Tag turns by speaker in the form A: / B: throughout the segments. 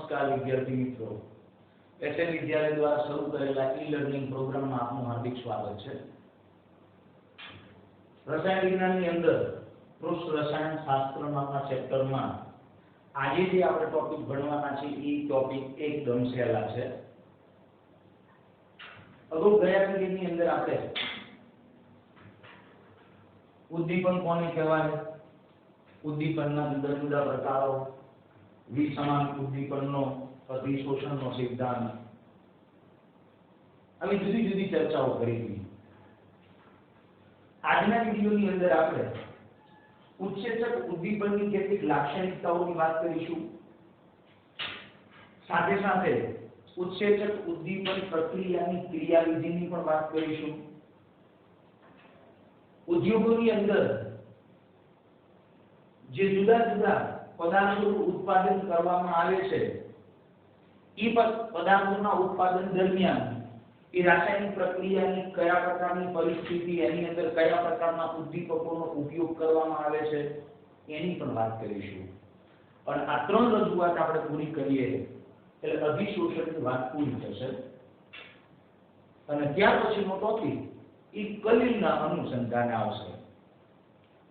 A: નમસ્કાર વિદ્યાર્થી મિત્રો, એસએન વિદ્યાલય દ્વારા શરૂ કરેલા ઈ-લર્નિંગ પ્રોગ્રામમાં આપનું હાર્દિક સ્વાગત છે. રસાયણ વિજ્ઞાનની અંદર પૃષ્ઠ રસાયણ શાસ્ત્રના ચેપ્ટરમાં આજે જે આપણે ટોપિક ભણવાના છે એ ટોપિક એકદમ સહેલા છે. અગાઉ ગયા પીરિયડની અંદર આપણે ઉદ્દીપન કોને કહેવાય, ઉદ્દીપનના જુદા જુદા પ્રકારો, વિસમાન ઉદ્દીપનનો અધિશોષણનો સિદ્ધાંત, આવી જુદી જુદી ચર્ચાઓ કરી હતી. આજના વિડિયોની અંદર આપણે ઉત્સેચક ઉદ્દીપનની કેટલીક લાક્ષણિકતાઓની વાત કરીશું. સાથે સાથે ઉત્સેચક ઉદ્દીપન પ્રક્રિયાની ક્રિયાવિધિની પણ વાત કરીશું. ઉદ્યોગોની અંદર જે જુદા જુદા પદાર્થોનું ઉત્પાદન કરવામાં આવે છે એ પદાર્થોના ઉત્પાદન દરમિયાન એ રાસાયણિક પ્રક્રિયાની કયા પ્રકારની પરિસ્થિતિ, એની અંદર કયા પ્રકારના ઉદ્દીપકોનો ઉપયોગ કરવામાં આવે છે એની પણ વાત કરીશું. અને આ ત્રણ રજૂઆત આપણે પૂરી કરીએ એટલે અધિશોષણની વાત પૂરી થશે. અને ત્યાર પછીનો ટોપિક એ કલીલના અનુસંધાને આવશે.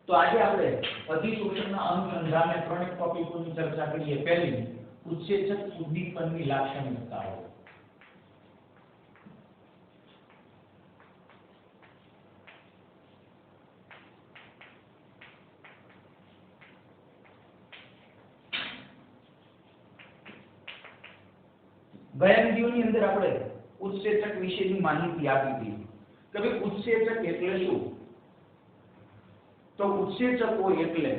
A: તો આજે આપણે અધિશોષણના અનુસંધાને ત્રણેક ટોપિકોની ચર્ચા કરીએ. પહેલી, ઉત્સેચક ઉદ્દીપનની લાક્ષણિકતાઓ. ગયા વિડિયોની અંદર આપણે ઉત્સેચક વિશેની માહિતી આપી હતી કે ભાઈ ઉત્સેચક એટલે શું? તો ઉત્સેચકો એટલે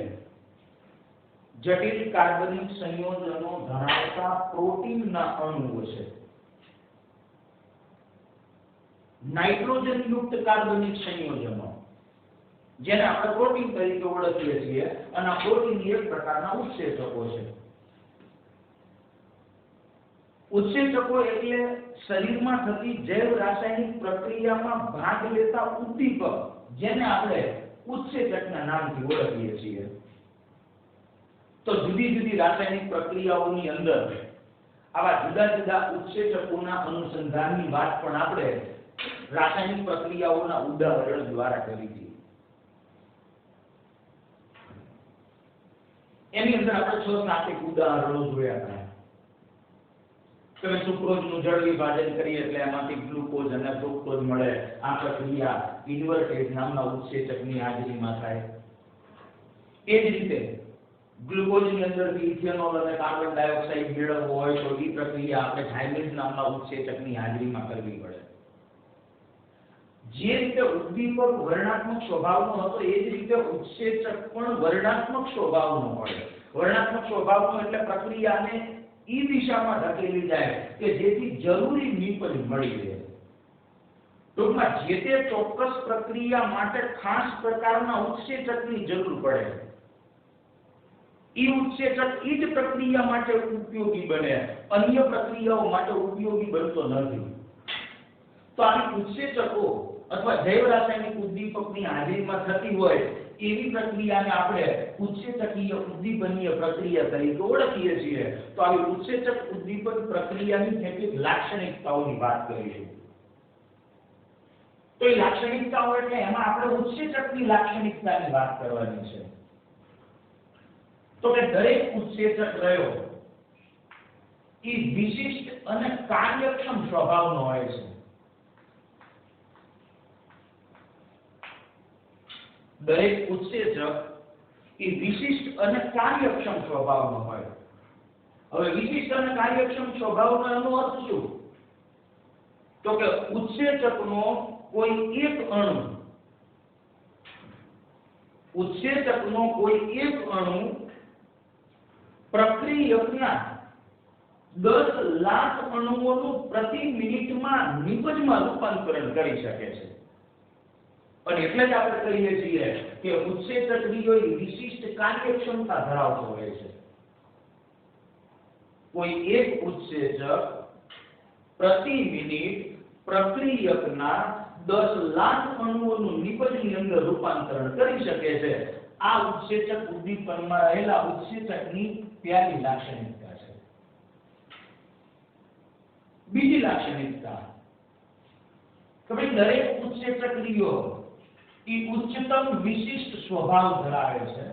A: જટિલ કાર્બનિક સંયોજનો ધરાવતા પ્રોટીનના અણુઓ છે. નાઇટ્રોજન યુક્ત કાર્બનિક સંયોજનો જેને આપણે પ્રોટીન તરીકે ઓળખીએ છીએ, અને આ પ્રોટીન એક પ્રકારના ઉત્સેચકો છે. ઉત્સેચકો એટલે શરીરમાં થતી જૈવ રાસાયણિક પ્રક્રિયામાં ભાગ લેતા ઉદ્દીપક, જેને આપણે ઉત્સેચકના નામથી ઓળખીએ છીએ. તો જુદી જુદી રાસાયણિક પ્રક્રિયાઓની અંદર આવા જુદા જુદા ઉત્સેચકોના અનુસંધાનની વાત પણ આપણે રાસાયણિક પ્રક્રિયાઓના ઉદાહરણ દ્વારા કરી હતી. એની અંદર આપણે 6-7 ઉદાહરણો જોયા હતા. તમે સુક્રોઝનું જળ વિભાજન કરીએ એટલે એમાંથી ગ્લુકોઝ અને ફ્રુક્ટોઝ મળે. આ પ્રક્રિયા ઇન્વર્ટેજ નામના ઉત્સેચકની હાજરીમાં થાય. એ જ રીતે ગ્લુકોઝની અંદરથી ઇથેનોલ અને કાર્બન ડાયોક્સાઇડ મેળવવો હોય તો એ પ્રક્રિયા આપણે થાઇમિન નામના ઉત્સેચકની હાજરીમાં કરવી પડે. જે રીતે ઉદ્દીપક વર્ણનાત્મક સ્વભાવનો હતો એ જ રીતે ઉત્સેચક પણ વર્ણનાત્મક સ્વભાવનો હોય. વર્ણનાત્મક સ્વભાવનો એટલે પ્રક્રિયાને ઈ દિશામાં ધકેલી જાય કે જેથી જરૂરી નિપજ મળી રહે. ટૂંકમાં જે તે ચોક્કસ પ્રક્રિયા માટે ખાસ પ્રકારના ઉત્સેચકની જરૂર પડે. ઈ ઉત્સેચક ઈ જ પ્રક્રિયા માટે ઉપયોગી બને, અન્ય પ્રક્રિયાઓ માટે ઉપયોગી બનતો નથી. તો આ ઉત્સેચકો અથવા જૈવ રાસાયણિક ઉદ્દીપકની હાજરીમાં થતી હોય એવી પ્રક્રિયાને આપણે ઉત્સેચકીય ઉદ્દીપનીય પ્રક્રિયા તરીકે ઓળખીએ છીએ. તો આવી ઉત્સેચક ઉદ્દીપન પ્રક્રિયાની કેટલીક લાક્ષણિકતાઓની વાત કરીશું. તો એ લાક્ષણિકતાઓ એટલે એમાં આપણે ઉત્સેચકની લાક્ષણિકતાની વાત કરવાની છે. તો કે દરેક ઉત્સેચક રહ્યો એ વિશિષ્ટ અને કાર્યક્ષમ સ્વભાવનો હોય છે. દરેક ઉત્સેચક એ વિશિષ્ટ અને કાર્યક્ષમ સ્વભાવનો હોય. હવે વિશિષ્ટ અને કાર્યક્ષમ સ્વભાવનો એનો અર્થ શું? તો કે ઉત્સેચકનો કોઈ એક અણુ પ્રક્રિયકના 10 લાખ અણુઓનું પ્રતિ મિનિટમાં નિપજમાં રૂપાંતરણ કરી શકે છે. પણ એટલે જ આપણે કહીએ છીએ કે ઉત્સેચક વિશિષ્ટ કાર્યક્ષમતા ધરાવતો હોય છે. કોઈ એક ઉત્સેચક પ્રતિ મિનિટ પ્રક્રિયકના 10 લાખ અણુઓનું નિપજની અંદર રૂપાંતરણ કરી શકે છે. આ ઉત્સેચક ઉદ્દીપનમાં રહેલા ઉત્સેચકની પહેલી લાક્ષણિકતા છે. રાસાયણિકતા કે ભાઈ દરેક ઉત્સેચક ક્રિયો એ ઉચ્ચતમ વિશિષ્ટ સ્વભાવ ધરાવે છે.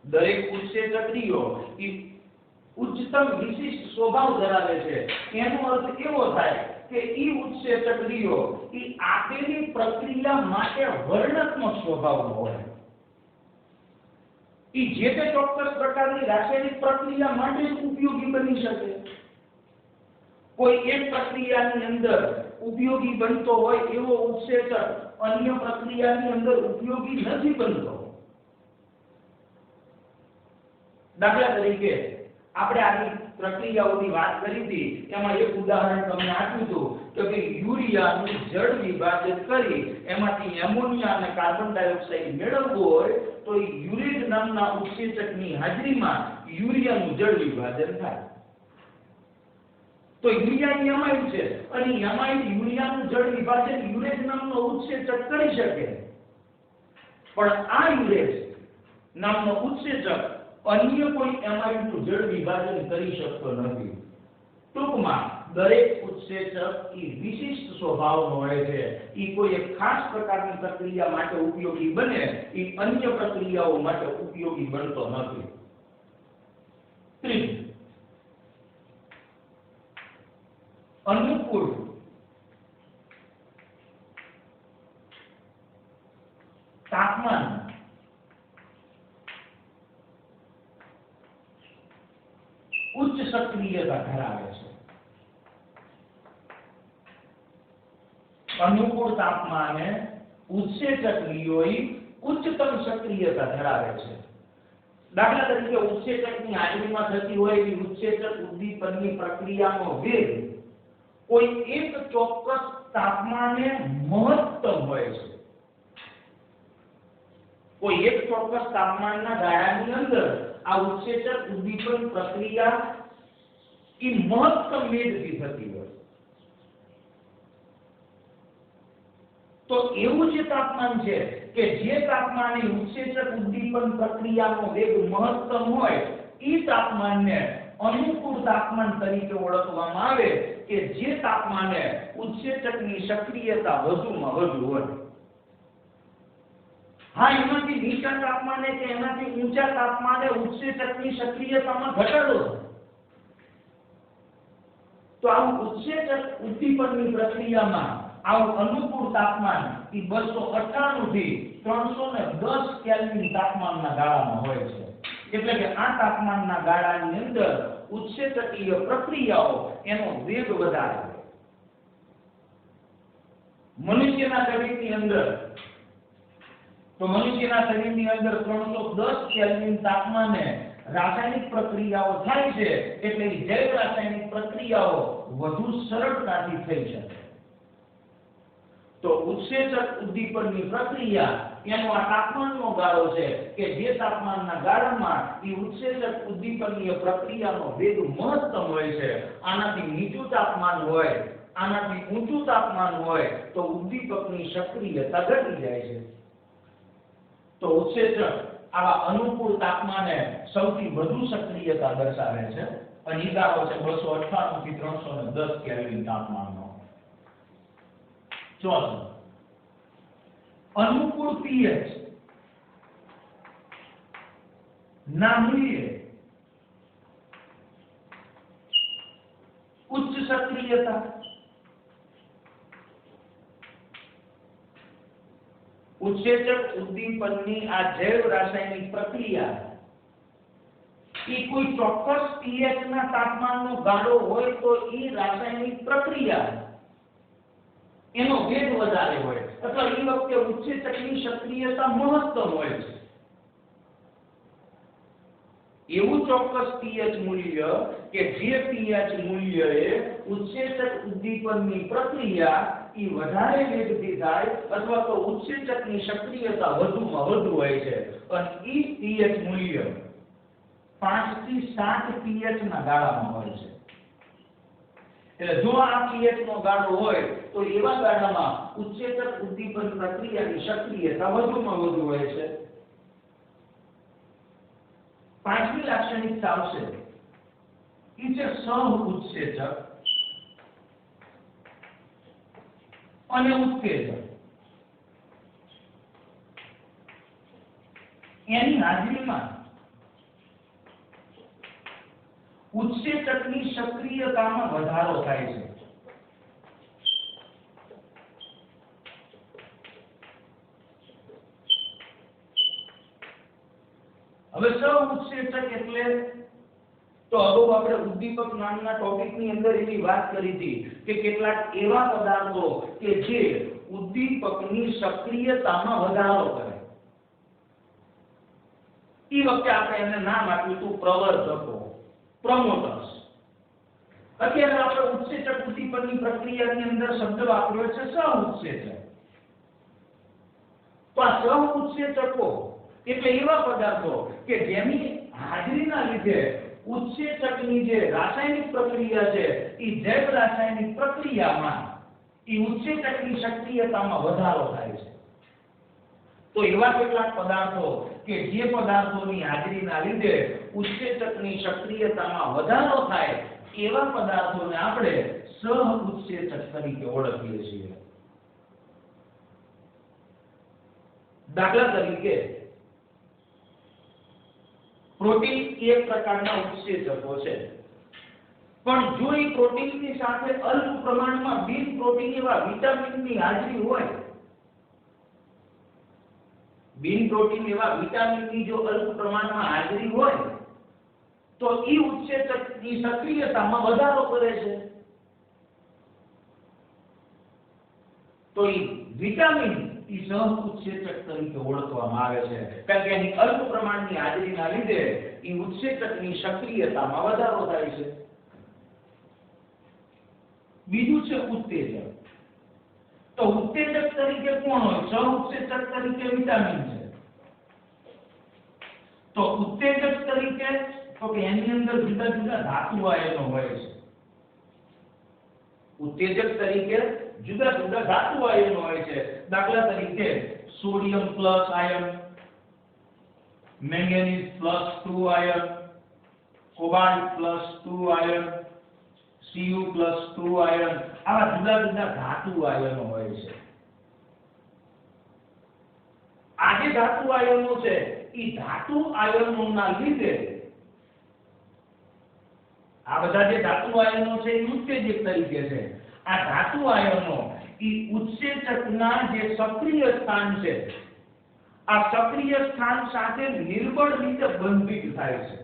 A: દરેક ઉત્સેચક ક્રિયો એ ઉચ્ચતમ વિશિષ્ટ સ્વભાવ ધરાવે છે. એનો અર્થ એવો થાય કે ઈ ઉત્સેચક ક્રિયો એ આપેલી પ્રક્રિયા માટે વર્ણનાત્મક સ્વભાવનો હોય. ઈ જે તે ચોક્કસ પ્રકારની રાસાયણિક પ્રક્રિયા માટે જ ઉપયોગી બની શકે. કોઈ એક પ્રક્રિયાની અંદર ઉપયોગી બનતો હોય એવો ઉત્સેચક અન્ય પ્રક્રિયાની અંદર ઉપયોગી નથી બનતો. દાખલા તરીકે આપણે આની પ્રક્રિયાઓની વાત કરી હતી, એમાં એક ઉદાહરણ તમને આપ્યું હતું કે ભાઈ યુરિયાનું જળ વિભાજન કરી એમાંથી એમોનિયા અને કાર્બન ડાયોક્સાઇડ મેળવવું હોય તો યુરિક નામના ઉત્સેચકની હાજરીમાં યુરિયાનું જળ વિભાજન થાય. તો યુરિયા એમાઇડ છે અને એમાઇડ યુરિયાનું જળ વિભાજન યુરેજ નામનો ઉત્સેચક કરી શકે, પણ આ યુરેજ નામનો ઉત્સેચક અન્ય કોઈ એમાઇડનું જળ વિભાજન કરી શકતો નથી. ટૂંકમાં દરેક ઉત્સેચક એ વિશિષ્ટ સ્વભાવનો હોય છે. એ કોઈ એક ખાસ પ્રકારની પ્રક્રિયા માટે ઉપયોગી બને, એ અન્ય પ્રક્રિયાઓ માટે ઉપયોગી બનતો નથી. ત્રીજું, અનુકૂળ તાપમાન ઉચ્ચ સક્રિયતા ધરાવે છે. અનુકૂળ તાપમાને ઉત્સેચક ક્રિયોએ ઉચ્ચતમ સક્રિયતા ધરાવે છે. દાખલા તરીકે ઉત્સેચકની હાજરીમાં થતી હોય એવી ઉત્સેચક ઉદ્દીપનની પ્રક્રિયાનો વેગ કોઈ એક ચોક્કસ તાપમાને મહત્તમ હોય છે. કોઈ એક ચોક્કસ તાપમાનના ગાળાની અંદર આ ઉત્સેચક ઉદ્દીપન પ્રક્રિયા એ મહત્તમ વેગથી થતી હોય તો એવું જે તાપમાન છે કે જે તાપમાને ઉત્સેચક ઉદ્દીપન પ્રક્રિયાનો વેગ મહત્તમ હોય એ તાપમાનને અનુકૂળ તાપમાન તરીકે ઓળખવામાં આવે કે જે તાપમાને ઉત્સેચકની સક્રિયતા વધુમાં વધુ હોય. હા, એમાંથી નીચા તાપમાને કે એનાથી ઊંચા તાપમાને ઉત્સેચકની સક્રિયતામાં ઘટાડો તો આવું ઉત્સેચક ઉદ્દીપનની પ્રક્રિયામાં આવું અનુકૂળ તાપમાન એ 298 થી 310 કેલ્વિન તાપમાનના ગાળામાં હોય છે. એટલે કે આ તાપમાનના ગાળાની અંદર ઉત્સેચકીય પ્રક્રિયાઓ એનો વેગ વધારે છે. મનુષ્યના શરીરની અંદર મનુષ્યની અંદર 310 કેલ્વિન તાપમાને રાસાયણિક પ્રક્રિયાઓ થાય છે, એટલે જૈવ રાસાયણિક પ્રક્રિયાઓ વધુ સરળતાથી થઈ શકે. તો ઉત્સેચક ઉદ્દીપનની પ્રક્રિયા એનો આ તાપમાનનો ગાળો છે કે જે તાપમાનના ગાળામાં એ ઉત્સેચક ઉદ્દીપનીય પ્રક્રિયાનો વેગ મહત્તમ હોય છે. આનાથી નીચું તાપમાન હોય, આનાથી ઊંચું તાપમાન હોય તો ઉદ્દીપકની સક્રિયતા ઘટી જાય છે. તો ઉત્સેચક આવા અનુકૂળ તાપમાને સૌથી વધુ સક્રિયતા દર્શાવે છે અને ઈ ગાળો છે 298 થી 310 કેલ્વિન તાપમાનનો. ચોથું, અનુકૂળ પીએચ ના મૂલ્યે ઉચ્ચ સક્રિયતા. ઉત્સેચક ઉદ્દીપનની આ જૈવ રાસાયણિક પ્રક્રિયા એ કોઈ ચોક્કસ pH ના તાપમાનનો ગાળો હોય તો એ રાસાયણિક પ્રક્રિયા એનો વેગ વધારે હોય અથવા એ વખતે ઉત્સેચકની સક્રિયતા મહત્તમ હોય છે. એવું ચોક્કસ pH મૂલ્ય કે જે pH મૂલ્યએ ઉત્સેચક ઉદ્દીપનની પ્રક્રિયા એ વધારે વેગથી થાય અથવા તો ઉત્સેચકની સક્રિયતા વધુમાં વધુ હોય છે અને એ pH મૂલ્ય 5 થી 7 pH ના ગાળામાં હોય છે. એટલે જો આ pH નો ગાળો હોય તો એવા ગાળામાં ઉત્સેચક ઉદ્દીપન પ્રક્રિયાની સક્રિયતા વધુમાં વધુ હોય છે. પાંચમી લાક્ષણિકતા આવશે ઈ છે સહ-ઉત્સેચક અને ઉત્તેજક. એની હાજરીમાં ઉત્સેચકની સક્રિયતામાં વધારો થાય છે. હવે સહ-ઉત્સેચક એટલે તો અગાઉ આપણે ઉદ્દીપક નામના ટોપિકની અંદર એની વાત કરી હતી કે કેટલાક એવા પદાર્થો કે જે ઉદ્દીપકની સક્રિયતામાં વધારો કરે. એ વખતે આપણે એને નામ આપ્યું હતું પ્રવર્ધકો, પ્રમોટર્સ. અત્યારે આપણે ઉત્સેચક ઉદ્દીપકની પ્રક્રિયાની અંદર શબ્દ વાપર્યો છે સહ-ઉત્સેચક. તો આ સહ-ઉત્સેચકો એટલે એવા પદાર્થો કે જેની હાજરીના લીધે ઉત્સેચકની જે રાસાયણિક પ્રક્રિયા છે એ જૈવ રાસાયણિક પ્રક્રિયામાં એ ઉત્સેચકની સક્રિયતામાં વધારો થાય છે. તો એવા કેટલાક પદાર્થો કે જે પદાર્થોની હાજરીના લીધે ઉત્સેચકની સક્રિયતામાં વધારો થાય એવા પદાર્થોને આપણે સહ-ઉત્સેચક તરીકે ઓળખીએ છીએ. દાખલા તરીકે પ્રોટીન એક પ્રકારના ઉત્સેચકો છે, પણ જો એ પ્રોટીનની સાથે અલ્પ પ્રમાણમાં બિન પ્રોટીન એવા વિટામિનની હાજરી હોય, બિન પ્રોટીન એવા વિટામિનની જો અલ્પ પ્રમાણમાં હાજરી હોય તો એ ઉત્સેચકની સક્રિયતામાં વધારો કરે છે. તો એ વિટામિન એ સહ-ઉત્સેચક તરીકે ઓળખવામાં આવે છે, કારણ કે એની અલ્પ પ્રમાણની હાજરીના લીધે એ ઉત્સેચકની સક્રિયતામાં વધારો થાય છે. બીજું છે ઉત્તેજક. તો ઉત્તેજક તરીકે કોણ હોય? સહ-ઉત્સેચક તરીકે વિટામિન છે. તો ઉત્તેજક તરીકે તો કે એની અંદર જુદા જુદા ધાતુ આયનો હોય છે. ઉત્તેજક તરીકે જુદા જુદા ધાતુ આયનો હોય છે. દાખલા તરીકે sodium plus ion, manganese plus 2 ion, cobalt plus 2 ion, Cu plus 2 ion, આવા જુદા જુદા ધાતુ આયનો હોય છે. આ જે ધાતુ આયનો છે એ ધાતુ આયનોના લીધે આ બધા જે ધાતુ આયનો છે એ ઉત્તેજક તરીકે છે. આ ધાતુ આયનો એ ઉત્સેચકના જે સક્રિય સ્થાન છે આ સક્રિય સ્થાન સાથે નિર્બળ રીતે બંધિત થાય છે.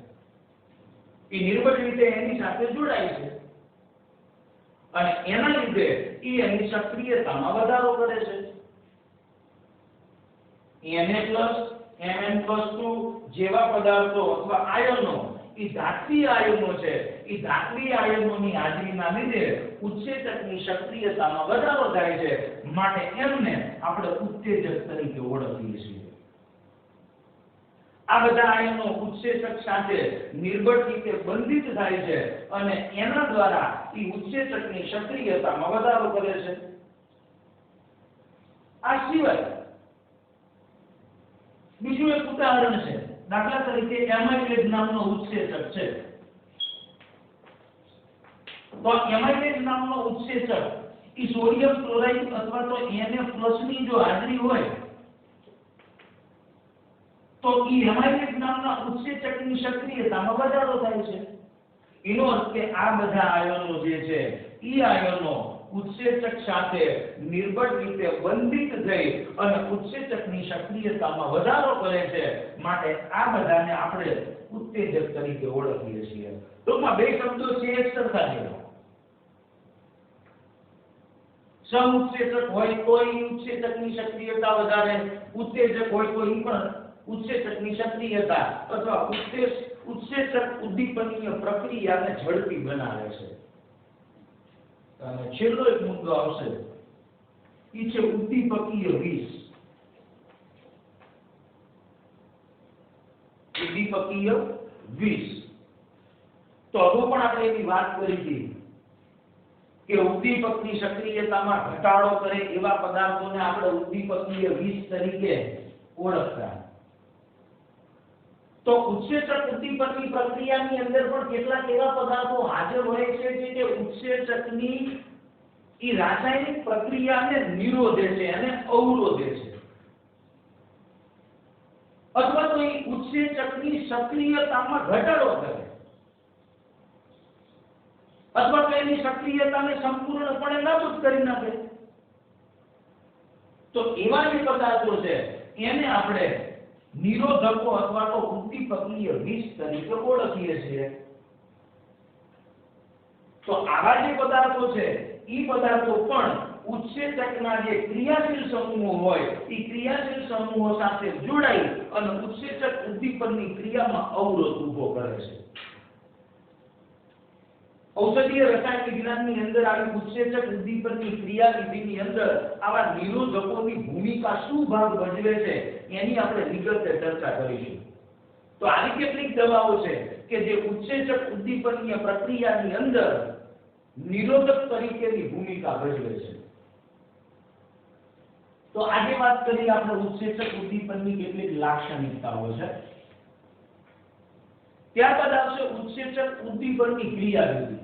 A: એ નિર્બળ રીતે એની સાથે જોડાય છે અને એના લીધે એ એની સક્રિયતામાં વધારો કરે છે. Na+, Mn+2 જેવા પદાર્થો અથવા આયનો એ ધાત્વિય આયનો છે. એ ધાત્વિય આયનોની હાજરીના લીધે ઉત્સેચકની સક્રિયતામાં વધારો થાય છે, માટે એમને આપણે ઉત્તેજક તરીકે ઓળખીએ છીએ. આ બધા આયનો ઉત્સેચક સાથે નિર્બળ રીતે બંધિત થાય છે અને એના દ્વારા એ ઉત્સેચકની સક્રિયતામાં વધારો કરે છે. આ સિવાય બીજું એક ઉદાહરણ છે. દાખલા તરીકે એમાઇલેજ નામનો ઉત્સેચક છે. તો એમાઇલેજ નામનો ઉત્સેચક એ સોડિયમ ક્લોરાઇડ અથવા તો Na+ ની જો હાજરી હોય તો એ એમાઇલેજ નામના ઉત્સેચકની સક્રિયતામાં વધારો થાય છે. એનો અર્થ કે આ બધા આયનો જે છે એ આયનો ઉત્સેચક સાથે નિર્બળ રીતે બંધિત થઈ અને ઉત્સેચકની સક્રિયતામાં વધારો કરે છે, માટે આ બધાને આપણે ઉત્તેજક તરીકે ઓળખીએ છીએ. ટૂંકમાં બે શબ્દો છે એક સરખા છે. સહ-ઉત્સેચક હોય તો ઉત્સેચકની સક્રિયતા વધારે, ઉત્તેજક હોય તો પણ ઉત્સેચકની સક્રિયતા અથવા ઉત્સેચક ઉદ્દીપનીય પ્રક્રિયાને ઝડપી બનાવે છે. અને છેલ્લો એક મુદ્દો આવશે એ છે ઉદ્દીપકીય વિષ. ઉદ્દીપકીય વિષ. તો હવે પણ આપણે એની વાત કરી હતી કે ઉદ્દીપકની સક્રિયતામાં ઘટાડો કરે એવા પદાર્થોને આપણે ઉદ્દીપકીય વિષ તરીકે ઓળખતા. તો ઉત્સેચક ઉદ્દીપકની પ્રક્રિયાની અંદર પણ કેટલાક એવા પદાર્થો હાજર હોય છે જે ઉત્સેચકની ઈ રાસાયણિક પ્રક્રિયાને નિરોધે છે અને અવરોધે છે, અથવા તો ઈ ઉત્સેચકની સક્રિયતામાં ઘટાડો કરે, અથવા તો એની સક્રિયતાને સંપૂર્ણપણે નાબૂદ કરી નાખે. તો એવા જે પદાર્થો છે એને આપણે નિરોધકો અથવા તો ઉદ્દીપકીય વિષ તરીકે ઓળખીએ છીએ. તો આવા જે પદાર્થો છે ઈ પદાર્થો પણ ઉત્સેચકના જે ક્રિયાશીલ સમૂહો હોય ઈ ક્રિયાશીલ સમૂહો સાથે જોડાઈ અને ઉત્સેચક ઉદ્દીપકની ક્રિયામાં અવરોધ ઊભો કરે છે. ઔષધીય રસાયણ વિજ્ઞાનની અંદર આવી ઉત્સેચક ઉદ્દીપકની ક્રિયાવિધિની અંદર આવા નિરોધકોની ભૂમિકા શું ભાગ ભજવે છે એની આપણે વિગતે ચર્ચા કરીશું. તો આવી કેટલીક દવાઓ છે કે જે ઉત્સેચક ઉદ્દીપકીય પ્રક્રિયાની અંદર નિરોધક તરીકેની ભૂમિકા ભજવે છે. તો આજે વાત કરીએ આપણે ઉત્સેચક ઉદ્દીપકની કેટલીક લાક્ષણિકતાઓ છે. ત્યારબાદ આવશે ઉત્સેચક ઉદ્દીપકની ક્રિયાવિધિ.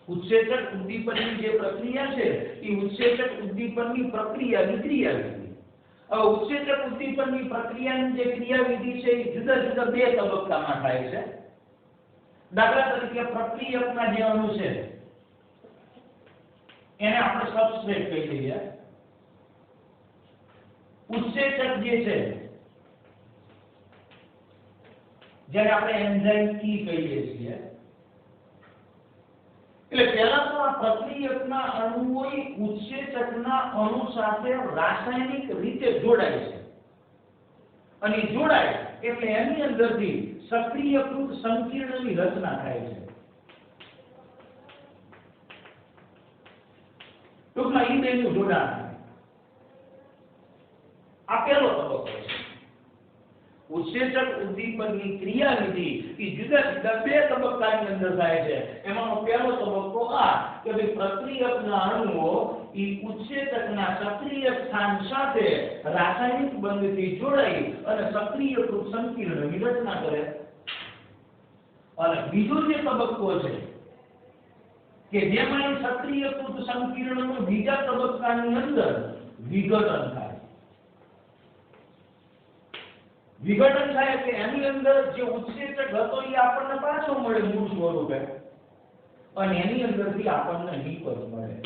A: ઉત્સેચક ઉદ્દીપકની જે પ્રક્રિયા છે એ ઉત્સેચક ઉદ્દીપકની પ્રક્રિયાની ક્રિયાવિધિ. હવે ઉત્સેચક ઉદ્દીપકની પ્રક્રિયાની જે ક્રિયાવિધિ છે એ જુદા જુદા બે તબક્કામાં થાય છે. દાખલા તરીકે પ્રક્રિયકના જે અણુ છે એને આપણે સબસ્ટ્રેટ કહી દઈએ. ઉત્સેચક જે છે જેને આપણે એન્ઝાઇમ ઈ કહીએ છીએ. એટલે પહેલા તો આ પ્રક્રિયકના અણુઓ ઉત્સેચકના અણુ સાથે રાસાયણિક રીતે જોડાય છે અને જોડાય એટલે એની અંદરથી સક્રિયકૃત સંકીર્ણની રચના થાય છે. ટૂંકમાં ઈ બેનું જોડાણ. આ પહેલો તબક્કો છે. ઉત્સેચક ઉદ્દીપકની ક્રિયાવિધિ એ જુદા જુદા બે તબક્કાની અંદર થાય છે. એમાંનો પહેલો તબક્કો આ કે ભાઈ પ્રક્રિયકના અણુઓ એ ઉત્સેચકના સક્રિય સ્થાન સાથે રાસાયણિક બંધથી જોડાઈ અને સક્રિયકૃત સંકીર્ણની રચના કરે. અને બીજો જે તબક્કો છે કે જેમાં સક્રિયકૃત સંકીર્ણનું બીજા તબક્કાની અંદર વિઘટન થાય. વિઘટન થાય કે એની અંદર જે ઉત્સેચક હતો એ આપણને પાછો મળે મૂળ સ્વરૂપે અને એની અંદરથી આપણને નિપજ મળે.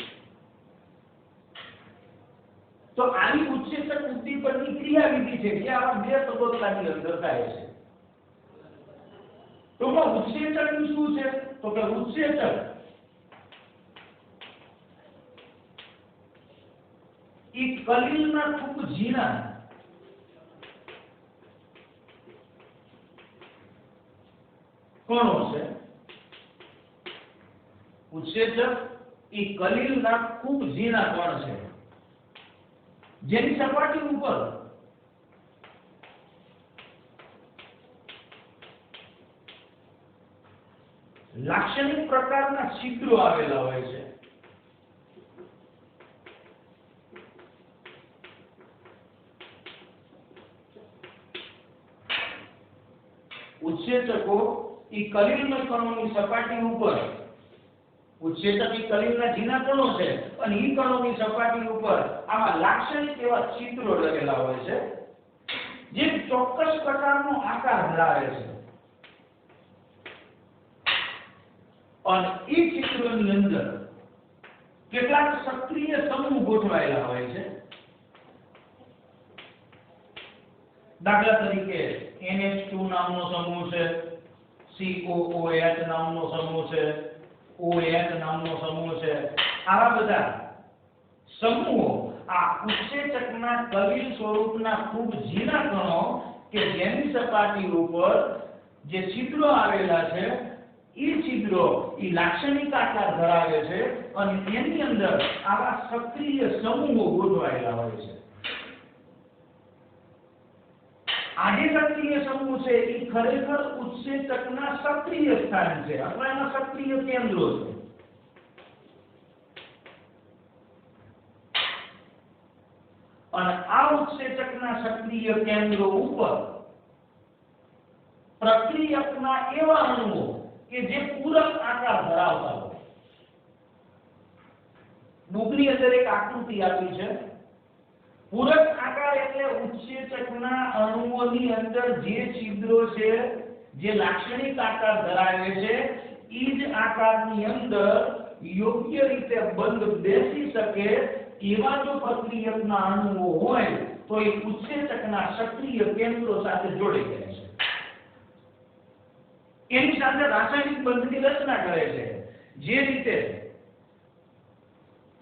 A: તો આવી ઉત્સેચક ઉદ્દીપકની ક્રિયાવિધિ છે જે આવા બે તબક્કાની અંદર થાય છે. તો ઉત્સેચક શું છે તો કે ઉત્સેચક એ કલીલના ખૂબ ઝીણા કણો છે. ઉત્સેચક એ કલીલના ખૂબ ઝીણા કણ છે જેની સપાટી ઉપર લાક્ષણિક પ્રકારના છિદ્રો આવેલા હોય છે. ઉત્સેચકો ઈ કલીલના કણોની સપાટી ઉપર ઉત્સેચક ઈ કલીલના ઝીણા કણો છે અને ઈ કણોની સપાટી ઉપર આમાં લાક્ષણિક એવા છિદ્રો રહેલા હોય છે જે ચોક્કસ પ્રકારનો આકાર ધરાવે છે. અને ઈ છિદ્રોની અંદર કેટલાક સક્રિય સમૂહ ગોઠવાયેલા હોય છે. દાખલા તરીકે NH2 નામનો સમૂહ છે, COOH નામનો સમૂહ છે, OH નામનો સમૂહ છે. આવા બધા સમૂહો આ ઉત્સેચકના કલીલ સ્વરૂપના ખૂબ ઝીણા કણો કે જેની સપાટી ઉપર જે છિદ્રો આવેલા છે એ છિદ્રો એ લાક્ષણિક આકાર ધરાવે છે અને એની અંદર આવા સક્રિય સમૂહો ગોઠવાયેલા હોય છે. આ જે સક્રિય સમૂહ છે એ ખરેખર ઉત્સેચકના સક્રિય સ્થાન છે અથવા એના સક્રિય કેન્દ્રો છે. અને આ ઉત્સેચકના સક્રિય કેન્દ્રો ઉપર પ્રક્રિયકના એવા અણુઓ કે જે પૂરક આકાર ધરાવતા હોય. બુકની અંદર એક આકૃતિ આપી છે. પૂરક આકાર એટલે ઉત્સેચકના અણુઓની અંદર જે છિદ્રો છે જે લાક્ષણિક આકાર ધરાવે છે એ જ આકારની અંદર યોગ્ય રીતે બંધ બેસી શકે એવા જો પ્રક્રિયકના અણુઓ હોય તો એ ઉત્સેચકના સક્રિય કેન્દ્રો સાથે જોડાઈ જાય છે. એની સાથે રાસાયણિક બંધની રચના કરે છે. જે રીતે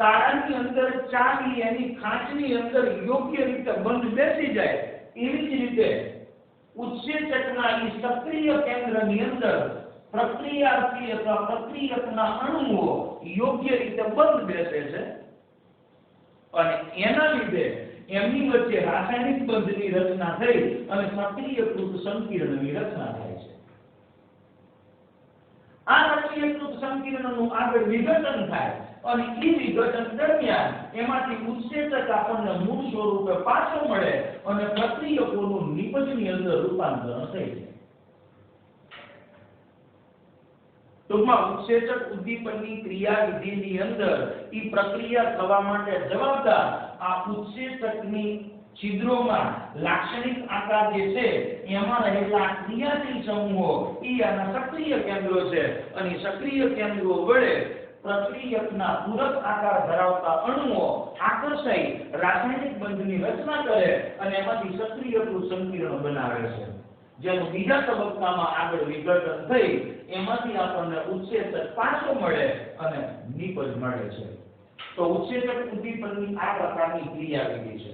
A: તારાની અંદર ચાવી એની ખાંચની અંદર યોગ્ય રીતે બંધ બેસી જાય એવી જ રીતે ઉત્સેચકના એ સક્રિય કેન્દ્રની અંદર પ્રક્રિયાર્થી અથવા પ્રક્રિયકના અણુઓ યોગ્ય રીતે બંધ બેસે છે અને એના લીધે એમની વચ્ચે રાસાયણિક બંધની રચના થઈ અને સક્રિયકૃત સંકીર્ણની રચના થાય છે. આ સક્રિયકૃત સંકીર્ણનું આગળ વિઘટન થાય અને એ વિઘટન દરમિયાન એમાંથી ઉત્સેચક આપણને મૂળ સ્વરૂપે પાછો મળે અને પ્રક્રિયકોનું નિપજની અંદર રૂપાંતર થઈ જાય. ટૂંકમાં ઉત્સેચક ઉદ્દીપનની ક્રિયાવિધિની અંદર એ પ્રક્રિયા થવા માટે જવાબદાર આ ઉત્સેચકની છિદ્રોમાં લાક્ષણિક આકાર જે છે એમાં રહેલા ક્રિયાશીલ સમૂહો એ આના સક્રિય કેન્દ્રો છે અને સક્રિય કેન્દ્રો વડે પ્રક્રિયકના પૂરક આકાર ધરાવતા અણુઓ આકર્ષાઈ રાસાયણિક બંધની રચના કરે અને એમાંથી સક્રિયકૃત સંકીર્ણ બનાવે છે. જેનું બીજા તબક્કામાં આગળ વિઘટન થઈ એમાંથી આપણને ઉત્સેચક પાછો મળે અને નિપજ મળે છે. તો ઉત્સેચક ઉદ્દીપનની આ પ્રકારની ક્રિયાવિધિ છે.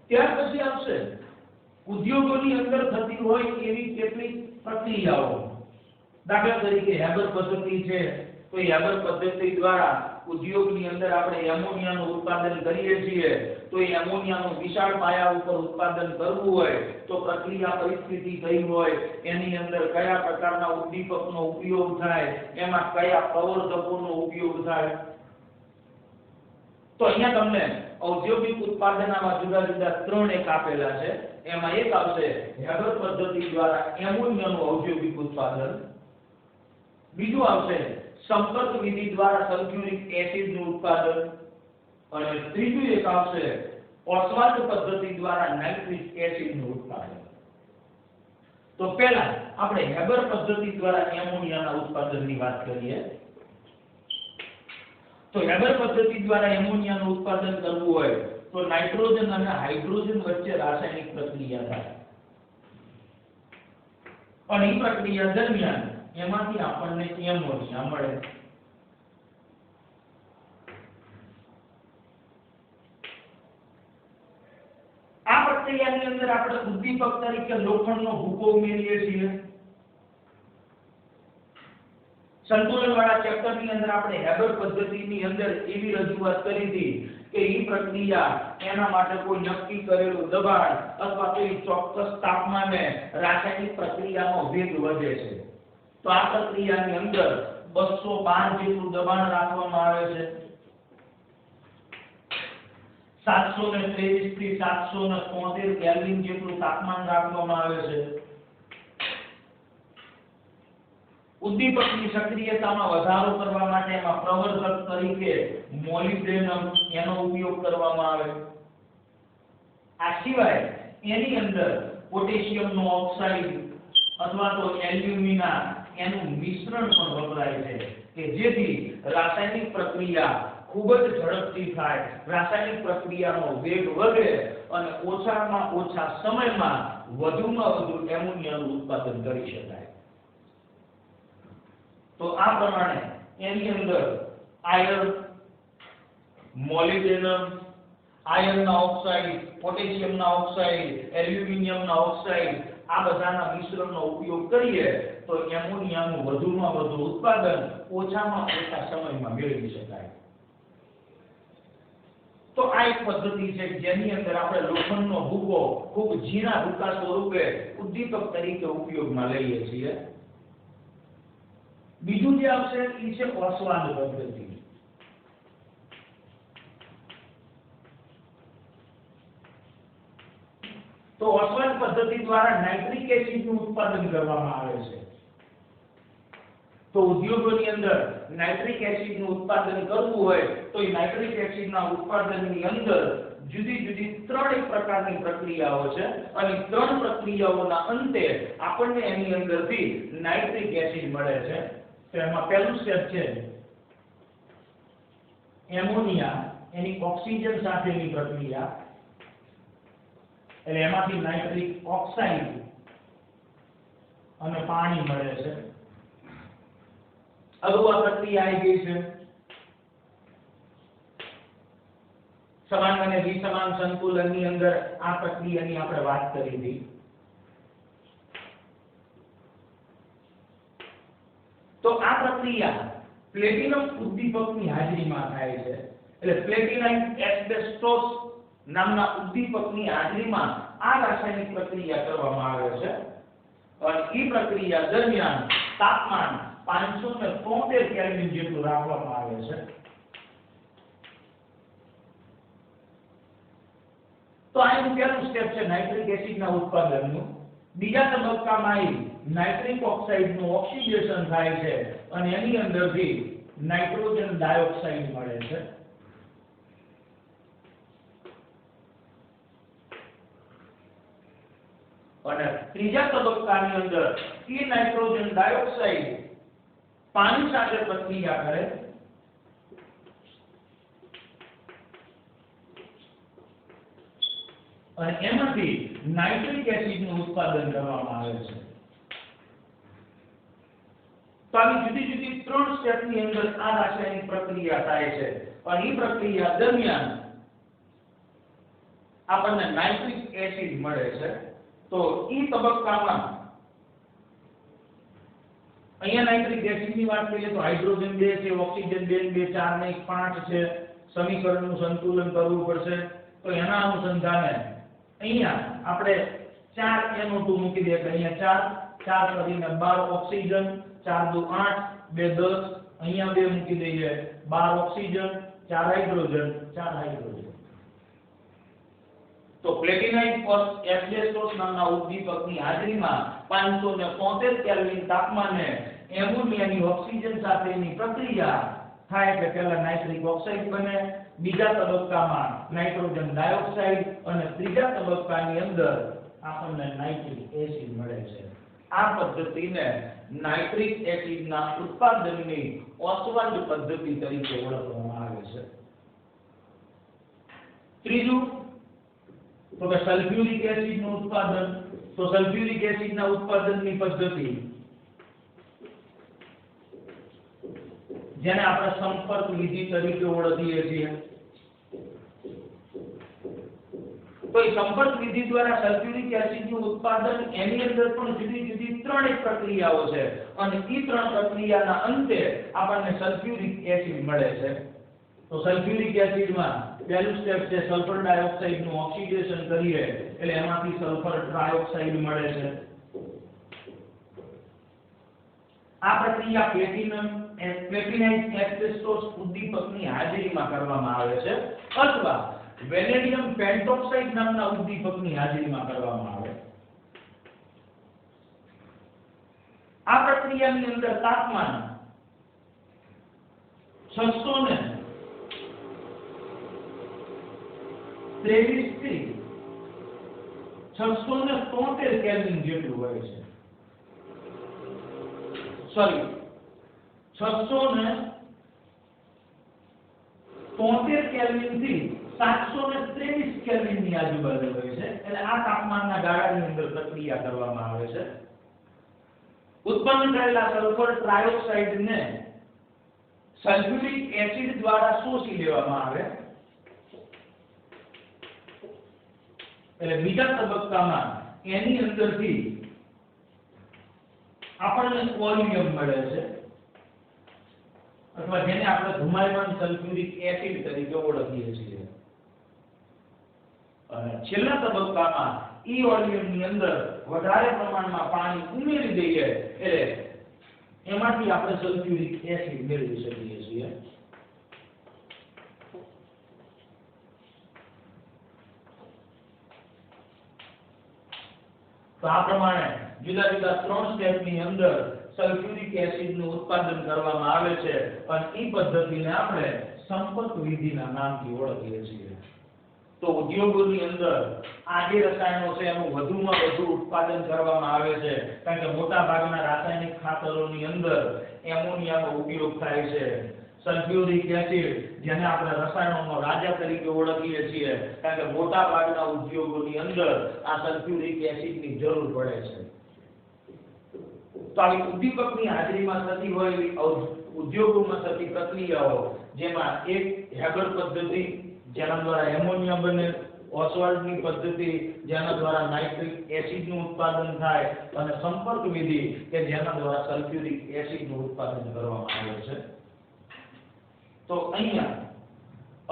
A: ત્યાર પછી આવશે ઉદ્યોગોની અંદર થતી હોય એવી કેટલીક પ્રક્રિયાઓ. દાખલા તરીકે હેબર પદ્ધતિ છે. તો હેબર પદ્ધતિ દ્વારા ઉદ્યોગની અંદર આપણે એમોનિયાનું ઉત્પાદન કરીએ છીએ. તો એ એમોનિયાનું વિશાળ પાયા ઉપર ઉત્પાદન કરવું હોય તો પ્રક્રિયા પરિસ્થિતિ કઈ હોય, એની અંદર કયા પ્રકારના ઉદ્દીપકનો ઉપયોગ થાય, એમાં કયા પ્રવર્ધકોનો ઉપયોગ થાય. તો અહીંયા તમને ઔદ્યોગિક ઉત્પાદનમાં જુદા જુદા ત્રણ એક આપેલા છે. એમાં એક આવશે હેબર પદ્ધતિ દ્વારા એમોનિયાનું ઔદ્યોગિક ઉત્પાદન. બીજું આવશે સંપર્ક વિધિ દ્વારા સલ્ફ્યુરિક એસિડનું ઉત્પાદન અને ત્રીજું એક આવશે ઓસ્વાલ્ડ પદ્ધતિ દ્વારા નાઇટ્રિક એસિડનું ઉત્પાદન. તો પહેલા આપણે હેબર પદ્ધતિ દ્વારા એમોનિયાના ઉત્પાદનની વાત કરીએ. તો હેબર પદ્ધતિ દ્વારા એમોનિયાનું ઉત્પાદન કરવું હોય તો નાઇટ્રોજન અને હાઇડ્રોજન વચ્ચે રાસાયણિક પ્રક્રિયા થાય અને એ પ્રક્રિયા દરમિયાન એમાંથી આપણને એમોનિયા મળે. આ પ્રક્રિયાની અંદર આપણે ઉદ્દીપક તરીકે લોખંડનો ભૂકો ઉમેરીએ છીએ. સંતુલનવાળા ચેપ્ટરની અંદર આપણે હેબર પદ્ધતિની અંદર એવી રજૂઆત કરી હતી કે એ પ્રક્રિયા એના માટે કોઈ નક્કી કરેલું દબાણ અથવા કોઈ ચોક્કસ તાપમાને રાસાયણિક પ્રક્રિયાનો વેગ વધે છે. તો આ પ્રક્રિયાની અંદર 212 જેટલું દબાણ રાખવામાં આવે છે. 723 થી 773 કેલ્વિન જેટલું તાપમાન રાખવામાં આવે છે. ઉદ્દીપકની સક્રિયતામાં વધારો કરવા માટે એમાં પ્રવર્ધક તરીકે મોલિબ્ડેનમ એનો ઉપયોગ કરવામાં આવે. આ સિવાય એની અંદર પોટેશિયમનો ઓક્સાઇડ અથવા તો એલ્યુમિના એનું મિશ્રણ પણ વપરાય છે કે જેથી રાસાયણિક પ્રક્રિયા ખૂબ જ ઝડપથી થાય, રાસાયણિક પ્રક્રિયાનો વેગ વધે અને ઓછામાં ઓછા સમયમાં વધુમાં વધુ એમોનિયાનું ઉત્પાદન કરી શકાય. તો આ પ્રમાણે એની અંદર આયર્ન, મોલિબ્ડેનમ, આયર્નના ઓક્સાઇડ, પોટેશિયમના ઓક્સાઇડ, એલ્યુમિનિયમના ઓક્સાઇડ આ બધાના મિશ્રણનો ઉપયોગ કરીએ તો એમોનિયાનું વધુમાં વધુ ઉત્પાદન ઓછામાં ઓછા સમયમાં મેળવી શકાય. તો આ એક પદ્ધતિ છે જેની અંદર આપણે લોખંડનો ભૂકો ખૂબ ઝીણા ભૂકા સ્વરૂપે ઉદ્દીપક તરીકે ઉપયોગમાં લઈએ છીએ. બીજું જે આવશે એ છે ઓસ્વાલ્ડ પદ્ધતિ. તો ઓસ્વાલ્ડ પદ્ધતિ દ્વારા નાઇટ્રિક એસિડનું ઉત્પાદન કરવામાં આવે છે. તો ઉદ્યોગોની અંદર નાઇટ્રિક એસિડનું ઉત્પાદન કરવું હોય તો એ નાઇટ્રિક એસિડના ઉત્પાદનની અંદર જુદી જુદી ત્રણ પ્રકારની પ્રક્રિયાઓ છે અને ત્રણ પ્રક્રિયાઓના અંતે આપણને એની અંદરથી નાઇટ્રિક એસિડ મળે છે. તો એમાં પહેલું સ્ટેપ છે એમોનિયા, એની ઓક્સિજન સાથેની પ્રક્રિયા, એટલે એમાંથી નાઇટ્રિક ઓક્સાઇડ અને પાણી મળે છે. અગાઉ આ પ્રક્રિયા આવી ગઈ છે. સમાન અને વિસમાન સંતુલનની અંદર આ પ્રક્રિયાની આપણે વાત કરી હતી. તો આ પ્રક્રિયા પ્લેટિનમ ઉદ્દીપકની હાજરીમાં થાય છે. એટલે પ્લેટિનમ એસ્બેસ્ટોસ નામના ઉદ્દીપકની હાજરીમાં આ રાસાયણિક પ્રક્રિયા કરવામાં આવે છે અને ಈ પ્રક્રિયા દરમિયાન તાપમાન 573 કેલ્વિન જેટલું રાખવામાં આવે છે. તો આનું પહેલું સ્ટેપ છે નાઇટ્રિક એસિડના ઉત્પાદનનું. બીજા તબક્કામાં નાઇટ્રિક ઓક્સાઇડનું ઓક્સિડેશન થાય છે અને એની અંદરથી નાઇટ્રોજન ડાયોક્સાઇડ મળે છે. અને ત્રીજા તબક્કાની અંદર એ નાઇટ્રોજન ડાયોક્સાઇડ પાણી સાથે પ્રક્રિયા કરે અને એમાંથી નાઇટ્રિક એસિડનું ઉત્પાદન કરવામાં આવે છે. તો આવી જુદી જુદી ત્રણ સ્ટેપની અંદર આ રાસાયણિક પ્રક્રિયા થાય છે અને એ પ્રક્રિયા દરમિયાન આપણને નાઇટ્રિક એસિડ મળે છે. તો એ તબક્કામાં અહીંયા નાઇટ્રિક એસિડની વાત કરીએ તો હાઇડ્રોજન 2 છે, ઓક્સિજન 2 2 4 ને 5 છે. સમીકરણનું સંતુલન કરવું પડશે. તો એના અનુસંધાને અહીંયા આપણે 4 NO2 મૂકી દઈએ. અહીંયા 4 કરીને 12 ઓક્સિજન, 4 દુ 8, 2 10, અહીંયા 2 મૂકી દઈએ, 12 ઓક્સિજન, 4 હાઇડ્રોજન, 4 હાઇડ્રોજન. તો પ્લેટિનમ એસ્બેસ્ટોસ નામના ઉદ્દીપકની હાજરીમાં 573 કેલ્વિન તાપમાને એમોનિયાની ઓક્સિજન સાથેની પ્રક્રિયા થાય એટલે પહેલા નાઇટ્રિક ઓક્સાઇડ બને, બીજા તબક્કામાં નાઇટ્રોજન ડાયોક્સાઇડ અને ત્રીજા તબક્કાની અંદર આપણને નાઇટ્રિક એસિડ મળે છે. આ પદ્ધતિને નાઇટ્રિક એસિડના ઉત્પાદનની ઓસ્વાલ્ડ પદ્ધતિ તરીકે ઓળખવામાં આવે છે. ત્રીજું તો કે સલ્ફ્યુરિક એસિડનું ઉત્પાદન. તો સલ્ફ્યુરિક એસિડના ઉત્પાદનની પદ્ધતિ જેને આપણે સંપર્ક વિધિ તરીકે ઓળખીએ છીએ. તો એ સંપર્ક વિધિ દ્વારા સલ્ફ્યુરિક એસિડનું ઉત્પાદન એની અંદર પણ જુદી જુદી ત્રણ પ્રક્રિયાઓ છે અને એ ત્રણ પ્રક્રિયાના અંતે આપણને સલ્ફ્યુરિક એસિડ મળે છે. તો સલ્ફ્યુરિક એસિડમાં પહેલું સ્ટેપ છે સલ્ફર ડાયોક્સાઇડનું ઓક્સિડેશન કરીએ એટલે એમાંથી સલ્ફર ટ્રાયોક્સાઇડ મળે છે. આ પ્રક્રિયા પ્લેટિનમ એસ્બેસ્ટોસ ઉદ્દીપકની હાજરીમાં કરવામાં આવે છે અથવા વેનેડિયમ પેન્ટોક્સાઇડ નામના ઉદ્દીપકની હાજરીમાં કરવામાં આવે. આ પ્રક્રિયાની અંદર તાપમાન 623 થી 673 કેલ્વિન જેટલું હોય છે. સોરી 673 કેલ્વિન થી 723 કેલ્વિન ની આજુબાજુ હોય છે. એટલે આ તાપમાનના ગાળાની અંદર પ્રક્રિયા કરવામાં આવે છે. ઉત્પન્ન કરેલા સલ્ફર ટ્રાયોક્સાઇડ ને સલ્ફ્યુરિક એસિડ દ્વારા શોષી લેવામાં આવે. એટલે બીજા તબક્કામાં એની અંદરથી આપણને વોલ્યુમ મળે છે અથવા જેને આપણે ધુમાયમાન સલ્ફ્યુરિક એસિડ તરીકે ઓળખીએ છીએ. અને છેલ્લા તબક્કામાં ઈ વોલ્યુમની અંદર વધારે પ્રમાણમાં પાણી ઉમેરી દઈએ એટલે એમાંથી આપણે સલ્ફ્યુરિક એસિડ મેળવી શકીએ છીએ. તો આ પ્રમાણે જુદા જુદા 3 સ્ટેપની અંદર સલ્ફ્યુરિક એસિડનું ઉત્પાદન કરવામાં આવે છે અને ಈ પદ્ધતિને આપણે સંપર્ક વિધિના નામથી ઓળખીએ છીએ. તો ઉદ્યોગોની અંદર આ જે રસાયણો છે એનું વધુમાં વધુ ઉત્પાદન કરવામાં આવે છે કારણ કે મોટા ભાગના રાસાયણિક ખાતરોની અંદર એમોનિયાનો ઉપયોગ થાય છે. સલ્ફ્યુરિક એસિડ જેને આપણે રસાયણોનો રાજા તરીકે ઓળખીએ છીએ કારણ કે મોટા ભાગના ઉદ્યોગોની અંદર આ સલ્ફ્યુરિક એસિડની જરૂર પડે છે. તો આવી ઉદ્દીપકની હાજરીમાં થતી હોય એવી ઉદ્યોગોમાં થતી પ્રક્રિયાઓ જેમાં એક હેબર પદ્ધતિ જેના દ્વારા એમોનિયા બને, ઓસ્વાલ્ડની પદ્ધતિ જેના દ્વારા નાઇટ્રિક એસિડનું ઉત્પાદન થાય અને સંપર્ક વિધિ કે જેના દ્વારા સલ્ફ્યુરિક એસિડનું ઉત્પાદન કરવામાં આવે છે. તો અહીંયા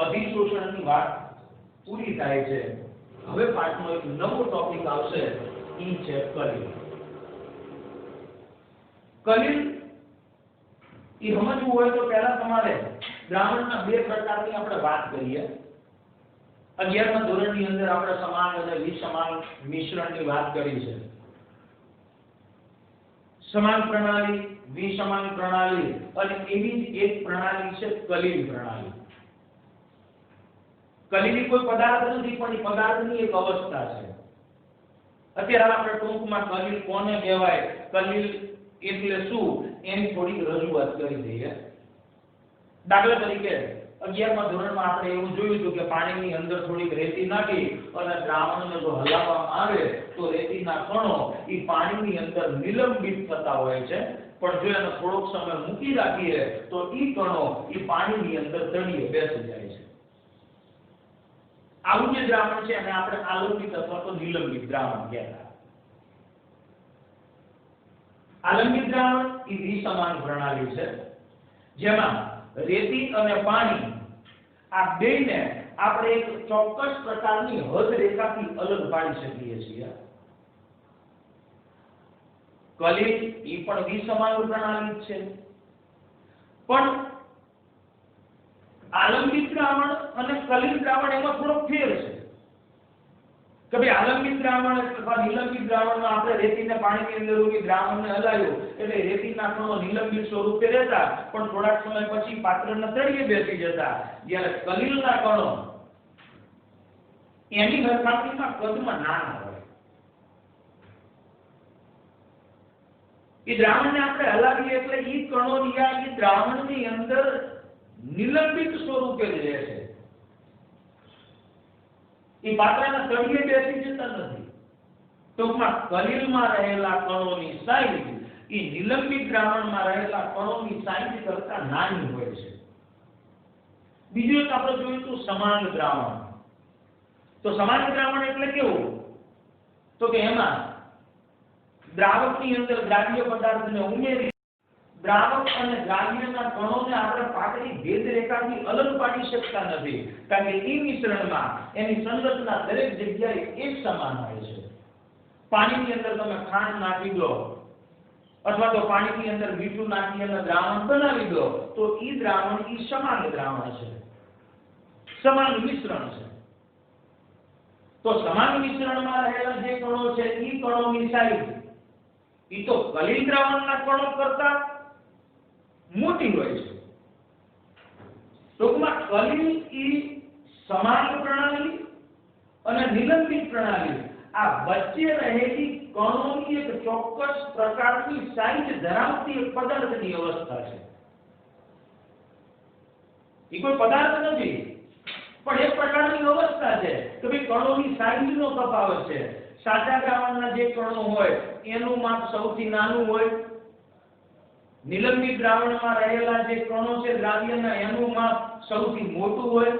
A: અધિશોષણની વાત પૂરી થાય છે. હવે પાઠનો એક નવો ટોપિક આવશે ઈ છે કલિલ. કલિલ એ સમજવું હોય તો પહેલા તમારે દ્રાવણના 2 પ્રકારની આપણે વાત કરીએ. 11મા ધોરણની અંદર આપણે સમાન અને વિસમાન મિશ્રણની વાત કરી છે. સમાન પ્રણાલી, વિસમાન પ્રણાલી અને એવી જ એક પ્રણાલી છે કલિલ પ્રણાલી. કલિલ કોઈ પદાર્થ નથી પણ એ પદાર્થની એક અવસ્થા છે. અત્યારે આપણે ટૂંકમાં કલિલ કોને કહેવાય, કલિલ એટલે શું એની થોડીક રજૂઆત કરી દઈએ. દાખલા તરીકે 11મા ધોરણમાં આપણે એવું જોયું હતું કે પાણીની અંદર થોડીક રેતી નાખી અને દ્રાવણને જો હલાવવામાં આવે તો રેતીના કણો એ પાણીની અંદર નિલંબિત થતા હોય છે પણ જો એને થોડોક સમય મૂકી રાખીએ તો એ કણો એ પાણીની અંદર તળિયે બેસી જાય છે. આવું જે દ્રાવણ છે એને આપણે આલંબિત અથવા તો નિલંબિત દ્રાવણ કહેતા. આલંબિત દ્રાવણ એ વિસમાન પ્રણાલી છે જેમાં રેતી અને પાણી આ બેને આપણે એક ચોક્કસ પ્રકારની હદ રેખાથી અલગ પાડી શકીએ છીએ. કલિલ એ પણ વિસમાન પ્રણાલી છે પણ આલંબિત દ્રાવણ અને કલિલ દ્રાવણ એમાં થોડો ફેર છે કે ભાઈ આલંબિત દ્રાવણ અથવા નિલંબિત દ્રાવણમાં આપણે રેતીને પાણીની અંદર ઉડી દ્રાવણને હલાવ્યું એટલે રેતીના કણો નિલંબિત સ્વરૂપે રહેતા પણ થોડાક સમય પછી પાત્રના તળિયે બેસી જતા. જ્યારે કલિલના કણો એની સરખામણીમાં કદમાં નાના હોય. એ દ્રાવણને આપણે હલાવીએ એટલે એ કણોની આ એ દ્રાવણની અંદર નિલંબિત સ્વરૂપે જ રહે છે. એ પાત્રના તળિયે બેસી જતા નથી. ટૂંકમાં કલિલમાં રહેલા કણોની સાઈઝ એ નિલંબિત દ્રાવણમાં રહેલા કણોની સાઈઝ કરતા નાની હોય છે. બીજું એક આપણે જોયું તો સમાન દ્રાવણ. તો સમાન દ્રાવણ એટલે કેવું તો કે એમાં દ્રાવકની અંદર દ્રાવ્ય પદાર્થને ઉમેરી દ્રાવક અને દ્રાવ્યના કણોને આપણે પાતળી ભેદ રેખાથી અલગ પાડી શકતા નથી કારણ કે એ મિશ્રણમાં એની સંરચના દરેક જગ્યાએ એક સમાન હોય છે. પાણીની અંદર તમે ખાંડ નાખી દો અથવા તો પાણીની અંદર મીઠું નાખી અને દ્રાવણ બનાવી દો તો એ દ્રાવણ એ સમાન દ્રાવણ છે, સમાન મિશ્રણ છે. તો સમાન મિશ્રણમાં રહેલા જે કણો છે એ કણોની સાઈઝ એ તો કલિલ દ્રાવણના કણો કરતા મોટી હોય છે. ટૂંકમાં કલિલ એ સમાન પ્રણાલી અને નિલંબિત પ્રણાલી આ વચ્ચે રહેલી કણોની એક ચોક્કસ પ્રકારની સાઈઝ ધરાવતી એક પદાર્થની અવસ્થા છે. એ કોઈ પદાર્થ નથી પણ એક પ્રકારની અવસ્થા છે કે ભાઈ કણોની સાઈઝનો તફાવત છે. સાચા દ્રાવણના જે કણો હોય એનું માપ સૌથી નાનું હોય. નિલંબિત દ્રાવણમાં રહેલા જે કણો છે દ્રાવ્યના એનું માપ સૌથી મોટું હોય.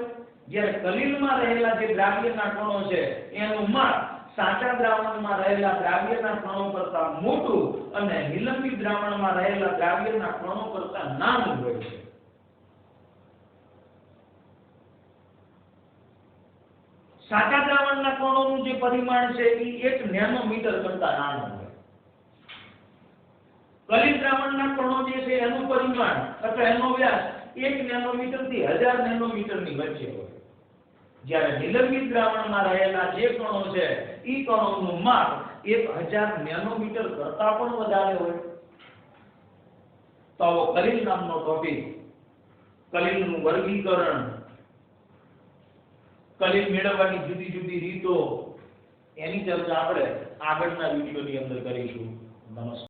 A: જ્યારે કલિલમાં રહેલા જે દ્રાવ્યના કણો છે એનું માપ સાચા દ્રાવણમાં રહેલા દ્રાવ્યના કણો કરતા મોટું અને નિલંબિત દ્રાવણમાં રહેલા દ્રાવ્યના કણો કરતા નાનું હોય છે. સાચા દ્રાવણના કણોનું જે પરિમાણ છે એ 1 નેનોમીટર કરતા નાનું હોય. કલિલ દ્રાવણના કણો જે છે એનું પરિમાણ અથવા એનો વ્યાસ 1 નેનોમીટર થી 1000 નેનોમીટરની વચ્ચે હોય. જ્યારે નિલંબિત દ્રાવણમાં રહેલા જે કણો છે એ કણોનું માપ 1000 નેનોમીટર કરતા પણ વધારે હોય. તો આવો કલીલ નામનો ટોપિક, કલીલનું વર્ગીકરણ, કલીલ મેળવવાની જુદી જુદી રીતો, એની ચર્ચા આપણે આગળના વિડીયોની અંદર કરીશું. નમસ્કાર.